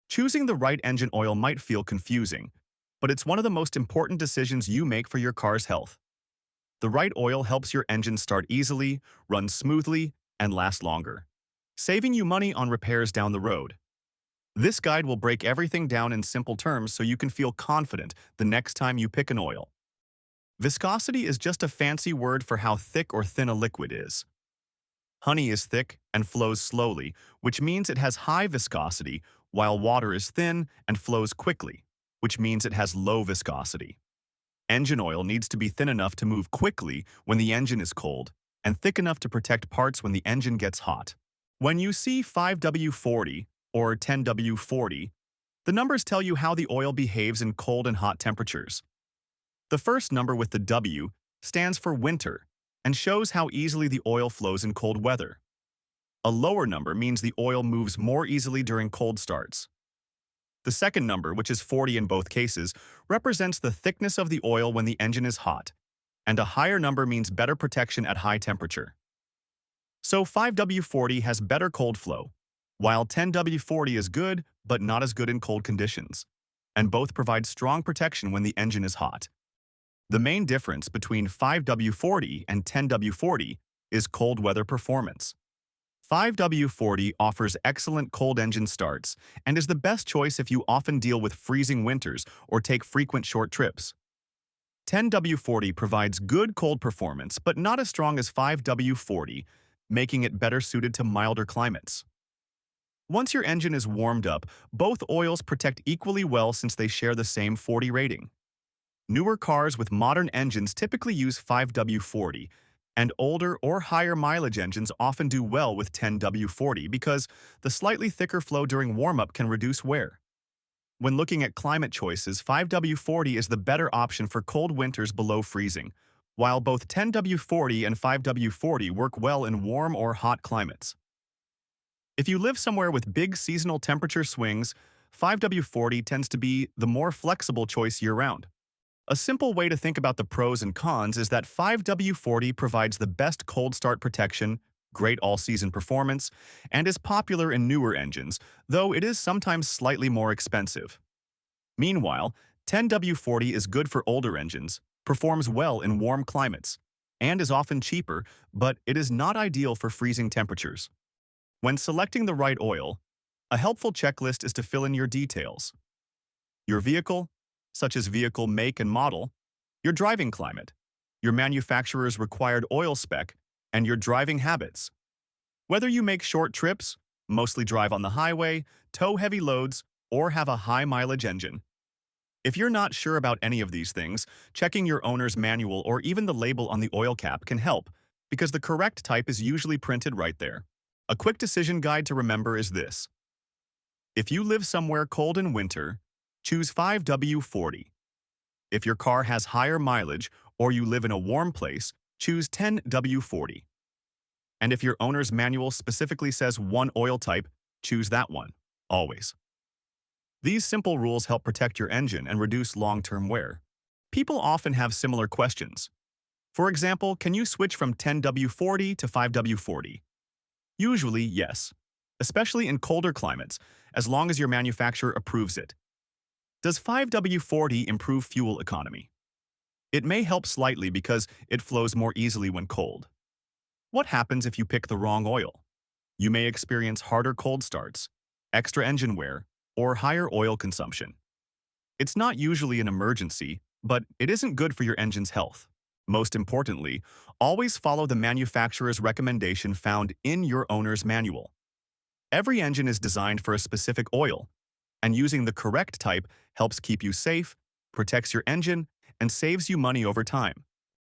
Choosing the right engine oil might feel confusing, but it's one of the most important decisions you make for your car's health. The right oil helps your engine start easily, run smoothly, and last longer, saving you money on repairs down the road. This guide will break everything down in simple terms so you can feel confident the next time you pick an oil. Viscosity is just a fancy word for how thick or thin a liquid is. Honey is thick and flows slowly, which means it has high viscosity, while water is thin and flows quickly, which means it has low viscosity. Engine oil needs to be thin enough to move quickly when the engine is cold, and thick enough to protect parts when the engine gets hot. When you see 5W40 or 10W40, the numbers tell you how the oil behaves in cold and hot temperatures. The first number with the W stands for winter and shows how easily the oil flows in cold weather. A lower number means the oil moves more easily during cold starts. The second number, which is 40 in both cases, represents the thickness of the oil when the engine is hot, and a higher number means better protection at high temperature. So 5W40 has better cold flow, while 10W40 is good but not as good in cold conditions, and both provide strong protection when the engine is hot. The main difference between 5W40 and 10W40 is cold weather performance. 5W40 offers excellent cold engine starts and is the best choice if you often deal with freezing winters or take frequent short trips. 10W40 provides good cold performance but not as strong as 5W40, making it better suited to milder climates. Once your engine is warmed up, both oils protect equally well since they share the same 40 rating. Newer cars with modern engines typically use 5W40, and older or higher mileage engines often do well with 10W40 because the slightly thicker flow during warm-up can reduce wear. When looking at climate choices, 5W40 is the better option for cold winters below freezing, while both 10W40 and 5W40 work well in warm or hot climates. If you live somewhere with big seasonal temperature swings, 5W40 tends to be the more flexible choice year-round. A simple way to think about the pros and cons is that 5W40 provides the best cold start protection, great all-season performance, and is popular in newer engines, though it is sometimes slightly more expensive. Meanwhile, 10W40 is good for older engines, performs well in warm climates, and is often cheaper, but it is not ideal for freezing temperatures. When selecting the right oil, a helpful checklist is to fill in your details. Your vehicle, such as vehicle make and model, your driving climate, your manufacturer's required oil spec, and your driving habits. Whether you make short trips, mostly drive on the highway, tow heavy loads, or have a high-mileage engine. If you're not sure about any of these things, checking your owner's manual or even the label on the oil cap can help, because the correct type is usually printed right there. A quick decision guide to remember is this. If you live somewhere cold in winter, choose 5W40. If your car has higher mileage or you live in a warm place, choose 10W40. And if your owner's manual specifically says one oil type, choose that one, always. These simple rules help protect your engine and reduce long-term wear. People often have similar questions. For example, can you switch from 10W40 to 5W40? Usually, yes, especially in colder climates, as long as your manufacturer approves it. Does 5W40 improve fuel economy? It may help slightly because it flows more easily when cold. What happens if you pick the wrong oil? You may experience harder cold starts, extra engine wear, or higher oil consumption. It's not usually an emergency, but it isn't good for your engine's health. Most importantly, always follow the manufacturer's recommendation found in your owner's manual. Every engine is designed for a specific oil, and using the correct type helps keep you safe, protects your engine, and saves you money over time.